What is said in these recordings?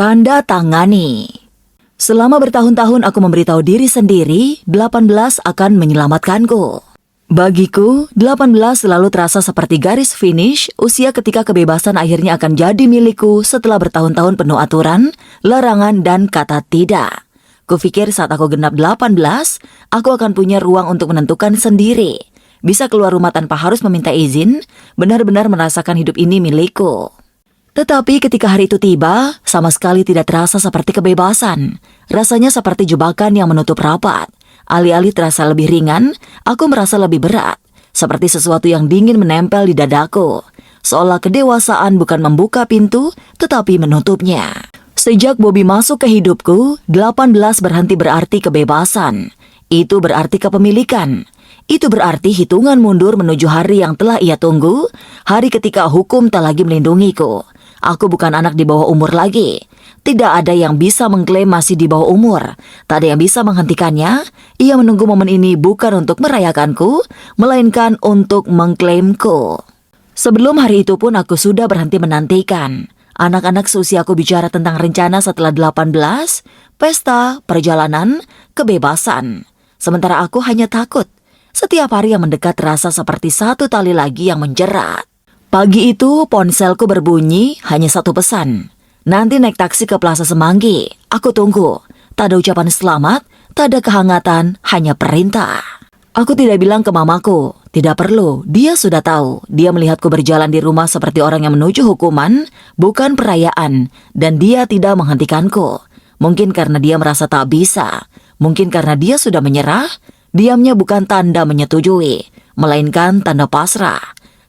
Tanda tangani. Selama bertahun-tahun aku memberitahu diri sendiri, 18 akan menyelamatkanku. Bagiku, 18 selalu terasa seperti garis finish, usia ketika kebebasan akhirnya akan jadi milikku setelah bertahun-tahun penuh aturan, larangan, dan kata tidak. Kupikir saat aku genap 18, aku akan punya ruang untuk menentukan sendiri. Bisa keluar rumah tanpa harus meminta izin, benar-benar merasakan hidup ini milikku. Tetapi ketika hari itu tiba, sama sekali tidak terasa seperti kebebasan. Rasanya seperti jebakan yang menutup rapat. Alih-alih terasa lebih ringan, aku merasa lebih berat. Seperti sesuatu yang dingin menempel di dadaku. Seolah kedewasaan bukan membuka pintu, tetapi menutupnya. Sejak Bobby masuk ke hidupku, 18 berhenti berarti kebebasan. Itu berarti kepemilikan. Itu berarti hitungan mundur menuju hari yang telah ia tunggu, hari ketika hukum tak lagi melindungiku. Aku bukan anak di bawah umur lagi. Tidak ada yang bisa mengklaim masih di bawah umur. Tak ada yang bisa menghentikannya. Ia menunggu momen ini bukan untuk merayakanku, melainkan untuk mengklaimku. Sebelum hari itu pun aku sudah berhenti menantikan. Anak-anak seusiaku bicara tentang rencana setelah 18, pesta, perjalanan, kebebasan. Sementara aku hanya takut. Setiap hari yang mendekat terasa seperti satu tali lagi yang menjerat. Pagi itu ponselku berbunyi hanya satu pesan. Nanti naik taksi ke Plaza Semanggi. Aku tunggu. Tak ada ucapan selamat, tak ada kehangatan, hanya perintah. Aku tidak bilang ke mamaku. Tidak perlu, dia sudah tahu. Dia melihatku berjalan di rumah seperti orang yang menuju hukuman, bukan perayaan. Dan dia tidak menghentikanku. Mungkin karena dia merasa tak bisa. Mungkin karena dia sudah menyerah. Diamnya bukan tanda menyetujui, melainkan tanda pasrah.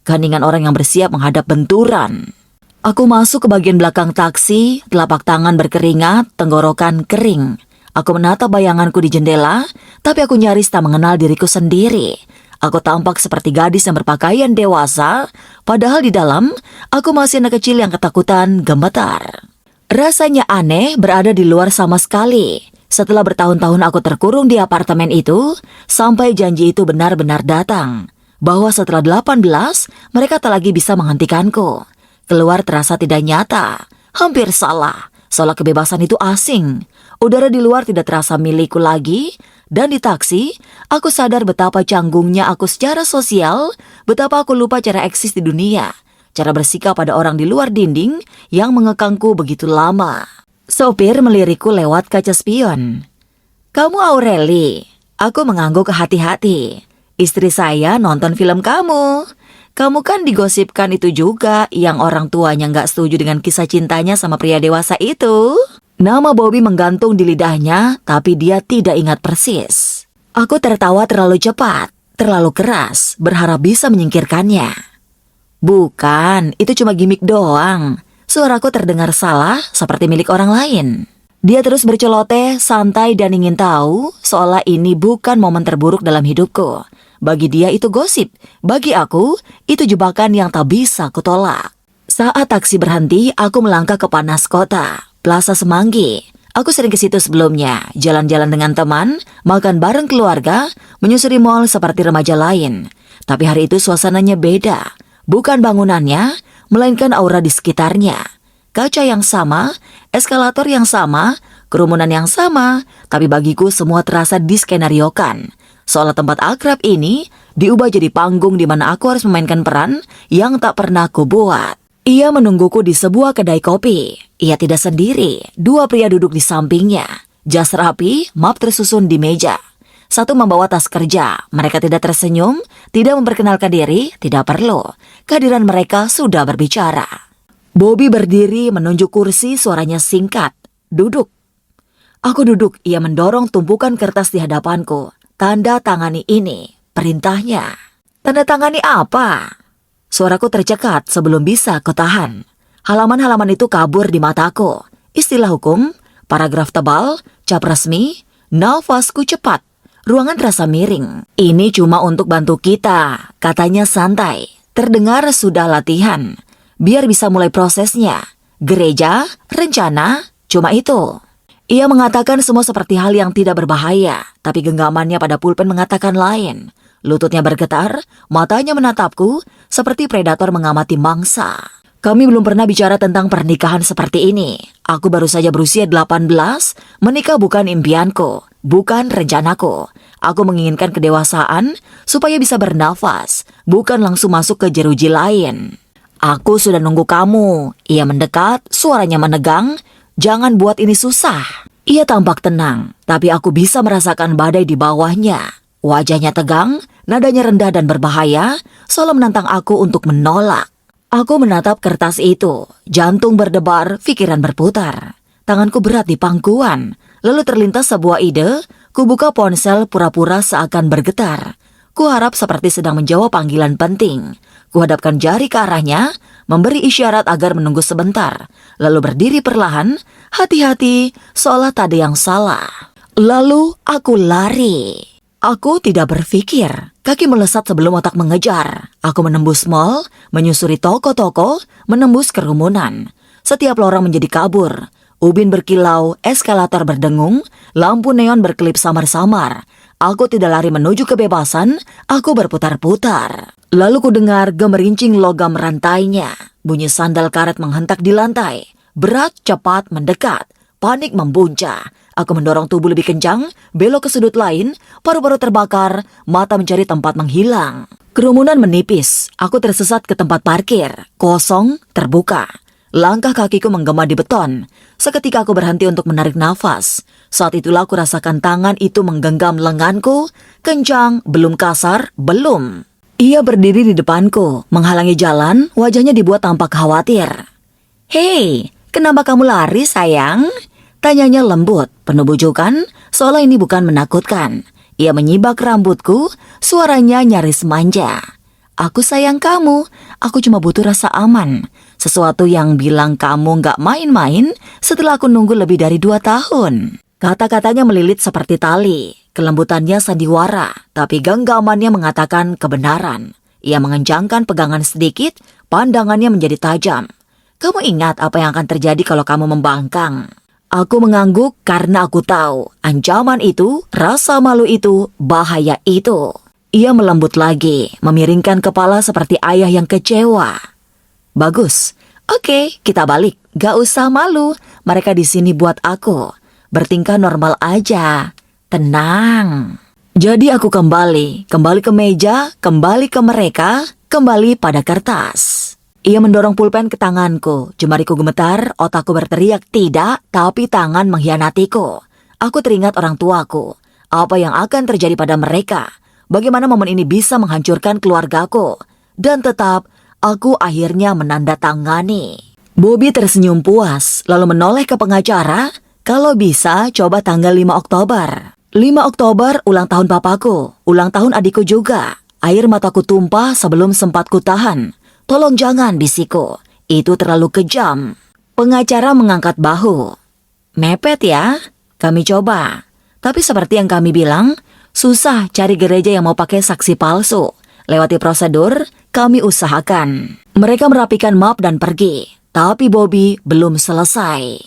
Keheningan orang yang bersiap menghadap benturan. Aku masuk ke bagian belakang taksi, telapak tangan berkeringat, tenggorokan kering. Aku menatap bayanganku di jendela, tapi aku nyaris tak mengenal diriku sendiri. Aku tampak seperti gadis yang berpakaian dewasa, padahal di dalam, aku masih anak kecil yang ketakutan gemetar. Rasanya aneh berada di luar sama sekali. Setelah bertahun-tahun aku terkurung di apartemen itu, sampai janji itu benar-benar datang. Bahwa setelah 18, mereka tak lagi bisa menghentikanku. Keluar terasa tidak nyata, hampir salah, seolah kebebasan itu asing. Udara di luar tidak terasa milikku lagi, dan di taksi, aku sadar betapa canggungnya aku secara sosial, betapa aku lupa cara eksis di dunia, cara bersikap pada orang di luar dinding yang mengekangku begitu lama. Sopir melirikku lewat kaca spion. "Kamu Aureli?" Aku mengangguk hati-hati. "Istri saya nonton film kamu. Kamu kan digosipkan itu juga yang orang tuanya nggak setuju dengan kisah cintanya sama pria dewasa itu." Nama Bobby menggantung di lidahnya, tapi dia tidak ingat persis. Aku tertawa terlalu cepat, terlalu keras, berharap bisa menyingkirkannya. "Bukan, itu cuma gimik doang." Suaraku terdengar salah, seperti milik orang lain. Dia terus berceloteh, santai dan ingin tahu, seolah ini bukan momen terburuk dalam hidupku. Bagi dia itu gosip, bagi aku itu jebakan yang tak bisa kutolak. Saat taksi berhenti, aku melangkah ke panas kota, Plaza Semanggi. Aku sering ke situ sebelumnya, jalan-jalan dengan teman, makan bareng keluarga, menyusuri mal seperti remaja lain. Tapi hari itu suasananya beda, bukan bangunannya, melainkan aura di sekitarnya. Kaca yang sama, eskalator yang sama, kerumunan yang sama, tapi bagiku semua terasa diskenariokan. Seolah tempat akrab ini diubah jadi panggung di mana aku harus memainkan peran yang tak pernah aku buat. Ia menungguku di sebuah kedai kopi. Ia tidak sendiri, dua pria duduk di sampingnya. Jas rapi, map tersusun di meja. Satu membawa tas kerja. Mereka tidak tersenyum, tidak memperkenalkan diri, tidak perlu. Kehadiran mereka sudah berbicara. Bobby berdiri menunjuk kursi, suaranya singkat. "Duduk." Aku duduk, ia mendorong tumpukan kertas di hadapanku. "Tanda tangani ini," perintahnya. "Tanda tangani apa?" Suaraku tercekat sebelum bisa kutahan. Halaman-halaman itu kabur di mataku. Istilah hukum, paragraf tebal, cap resmi, nafasku cepat. Ruangan terasa miring. "Ini cuma untuk bantu kita," katanya santai. Terdengar sudah latihan. Biar bisa mulai prosesnya. Gereja, rencana, cuma itu. Ia mengatakan semua seperti hal yang tidak berbahaya, tapi genggamannya pada pulpen mengatakan lain. Lututnya bergetar, matanya menatapku seperti predator mengamati mangsa. Kami belum pernah bicara tentang pernikahan seperti ini. Aku baru saja berusia 18, menikah bukan impianku, bukan rencanaku. Aku menginginkan kedewasaan supaya bisa bernafas, bukan langsung masuk ke jeruji lain. Aku sudah nunggu kamu. Ia mendekat, suaranya menegang. Jangan buat ini susah. Ia tampak tenang, tapi aku bisa merasakan badai di bawahnya. Wajahnya tegang, nadanya rendah dan berbahaya, seolah menantang aku untuk menolak. Aku menatap kertas itu, jantung berdebar, pikiran berputar. Tanganku berat di pangkuan, lalu terlintas sebuah ide, ku buka ponsel pura-pura seakan bergetar. Ku harap seperti sedang menjawab panggilan penting. Ku hadapkan jari ke arahnya, memberi isyarat agar menunggu sebentar, lalu berdiri perlahan, hati-hati, seolah tak ada yang salah. Lalu aku lari. Aku tidak berpikir, kaki melesat sebelum otak mengejar. Aku menembus mal, menyusuri toko-toko, menembus kerumunan. Setiap lorong menjadi kabur. Ubin berkilau, eskalator berdengung, lampu neon berkelip samar-samar. Aku tidak lari menuju kebebasan, aku berputar-putar. Lalu ku dengar gemerincing logam rantainya. Bunyi sandal karet menghentak di lantai. Berat, cepat, mendekat. Panik membuncah. Aku mendorong tubuh lebih kencang, belok ke sudut lain, paru-paru terbakar, mata mencari tempat menghilang. Kerumunan menipis, aku tersesat ke tempat parkir, kosong, terbuka. Langkah kakiku menggema di beton. Seketika aku berhenti untuk menarik nafas. Saat itulah aku rasakan tangan itu menggenggam lenganku, kencang, belum kasar, belum. Ia berdiri di depanku, menghalangi jalan, wajahnya dibuat tampak khawatir. "Hei, kenapa kamu lari, sayang?" Tanyanya lembut, penuh bujukan, seolah ini bukan menakutkan. Ia menyibak rambutku, suaranya nyaris manja. "Aku sayang kamu, aku cuma butuh rasa aman. Sesuatu yang bilang kamu gak main-main setelah aku nunggu lebih dari 2 tahun. Kata-katanya melilit seperti tali, kelembutannya sandiwara, tapi genggamannya mengatakan kebenaran. Ia mengencangkan pegangan sedikit, pandangannya menjadi tajam. "Kamu ingat apa yang akan terjadi kalau kamu membangkang?" Aku mengangguk karena aku tahu ancaman itu, rasa malu itu, bahaya itu. Ia melembut lagi, memiringkan kepala seperti ayah yang kecewa. "Bagus. Oke, kita balik. Gak usah malu. Mereka di sini buat aku. Bertingkah normal aja. Tenang." Jadi aku kembali ke meja, kembali ke mereka, kembali pada kertas. Ia mendorong pulpen ke tanganku, jemariku gemetar, otakku berteriak tidak, tapi tangan mengkhianatiku. Aku teringat orang tuaku, apa yang akan terjadi pada mereka, bagaimana momen ini bisa menghancurkan keluargaku, dan tetap aku akhirnya menandatangani. Bobby tersenyum puas, lalu menoleh ke pengacara, "Kalau bisa coba tanggal 5 Oktober. 5 Oktober ulang tahun papaku, ulang tahun adikku juga." Air mataku tumpah sebelum sempat ku tahan. "Tolong jangan," bisiku. "Itu terlalu kejam." Pengacara mengangkat bahu. "Mepet ya? Kami coba. Tapi seperti yang kami bilang, susah cari gereja yang mau pakai saksi palsu. Lewati prosedur, kami usahakan." Mereka merapikan map dan pergi. Tapi Bobby belum selesai.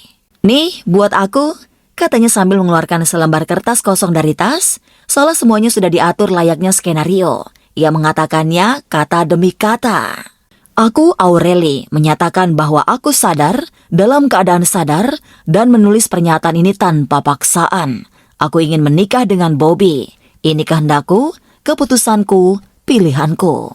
"Nih, buat aku," katanya sambil mengeluarkan selembar kertas kosong dari tas. Soalnya semuanya sudah diatur layaknya skenario. Ia mengatakannya kata demi kata. Aku, Aureli, menyatakan bahwa aku sadar, dalam keadaan sadar, dan menulis pernyataan ini tanpa paksaan. Aku ingin menikah dengan Bobby. Ini kehendakku, keputusanku, pilihanku.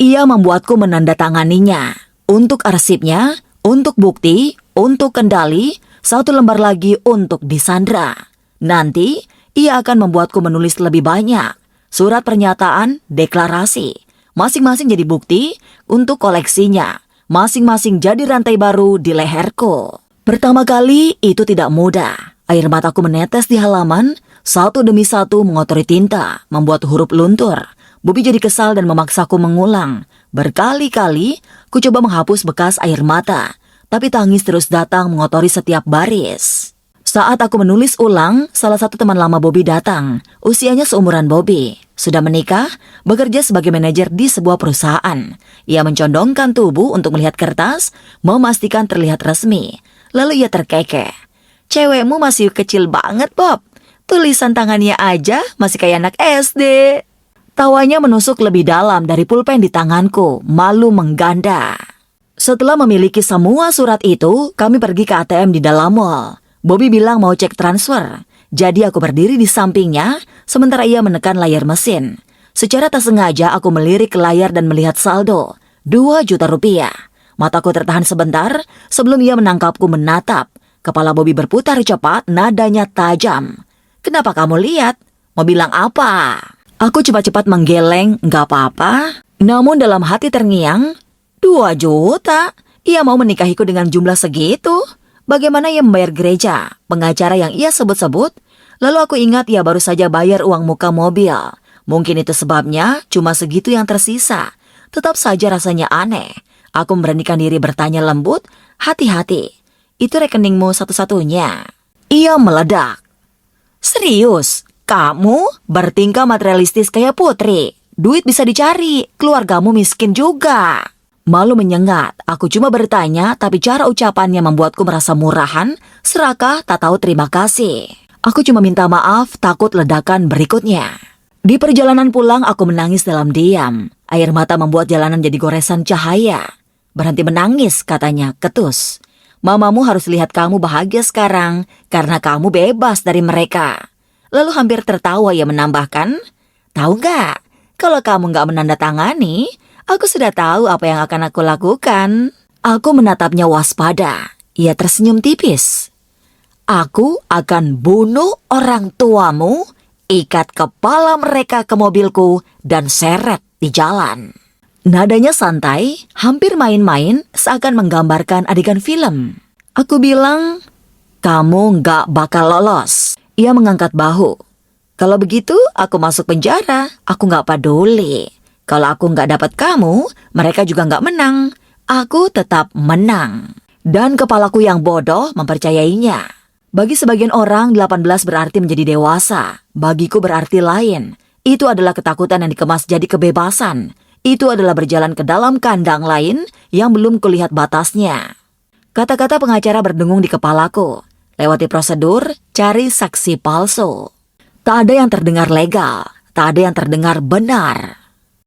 Ia membuatku menandatanganinya. Untuk arsipnya, untuk bukti, untuk kendali, 1 lembar lagi untuk disandra. Nanti, ia akan membuatku menulis lebih banyak. Surat pernyataan, deklarasi. Masing-masing jadi bukti untuk koleksinya. Masing-masing jadi rantai baru di leherku. Pertama kali itu tidak mudah. Air mataku menetes di halaman, satu demi satu mengotori tinta, membuat huruf luntur. Bobby jadi kesal dan memaksaku mengulang. Berkali-kali, ku coba menghapus bekas air mata, tapi tangis terus datang mengotori setiap baris. Saat aku menulis ulang, salah satu teman lama Bobby datang. Usianya seumuran Bobby. Sudah menikah, bekerja sebagai manajer di sebuah perusahaan. Ia mencondongkan tubuh untuk melihat kertas, memastikan terlihat resmi. Lalu ia terkekeh. "Cewekmu masih kecil banget, Bob. Tulisan tangannya aja masih kayak anak SD." Tawanya menusuk lebih dalam dari pulpen di tanganku, malu mengganda. Setelah memiliki semua surat itu, kami pergi ke ATM di dalam mall. Bobby bilang mau cek transfer. Jadi aku berdiri di sampingnya, sementara ia menekan layar mesin. Secara tak sengaja aku melirik ke layar dan melihat saldo, 2 juta rupiah. Mataku tertahan sebentar sebelum ia menangkapku menatap. Kepala Bobby berputar cepat, nadanya tajam. "Kenapa kamu lihat? Mau bilang apa?" Aku cepat-cepat menggeleng, "Nggak apa-apa." Namun dalam hati terngiang, 2 juta? Ia mau menikahiku dengan jumlah segitu? Bagaimana ia membayar gereja, pengacara yang ia sebut-sebut? Lalu aku ingat ia baru saja bayar uang muka mobil. Mungkin itu sebabnya cuma segitu yang tersisa. Tetap saja rasanya aneh. Aku memberanikan diri bertanya lembut, "Hati-hati, itu rekeningmu satu-satunya?" Ia meledak. "Serius? Kamu bertingkah materialistis kayak Putri. Duit bisa dicari, keluargamu miskin juga." Malu menyengat, aku cuma bertanya, tapi cara ucapannya membuatku merasa murahan, serakah tak tahu terima kasih. Aku cuma minta maaf, takut ledakan berikutnya. Di perjalanan pulang, aku menangis dalam diam. Air mata membuat jalanan jadi goresan cahaya. "Berhenti menangis," katanya, ketus. "Mamamu harus lihat kamu bahagia sekarang, karena kamu bebas dari mereka." Lalu hampir tertawa ia menambahkan, "Tahu nggak, kalau kamu nggak menandatangani, aku sudah tahu apa yang akan aku lakukan." Aku menatapnya waspada. Ia tersenyum tipis. "Aku akan bunuh orang tuamu, ikat kepala mereka ke mobilku, dan seret di jalan." Nadanya santai, hampir main-main, seakan menggambarkan adegan film. Aku bilang, "Kamu nggak bakal lolos." Ia mengangkat bahu. "Kalau begitu, aku masuk penjara. Aku nggak peduli. Kalau aku nggak dapat kamu, mereka juga nggak menang. Aku tetap menang." Dan kepalaku yang bodoh mempercayainya. Bagi sebagian orang, 18 berarti menjadi dewasa. Bagiku berarti lain. Itu adalah ketakutan yang dikemas jadi kebebasan. Itu adalah berjalan ke dalam kandang lain yang belum kulihat batasnya. Kata-kata pengacara berdengung di kepalaku. Lewati prosedur, cari saksi palsu. Tak ada yang terdengar legal, tak ada yang terdengar benar.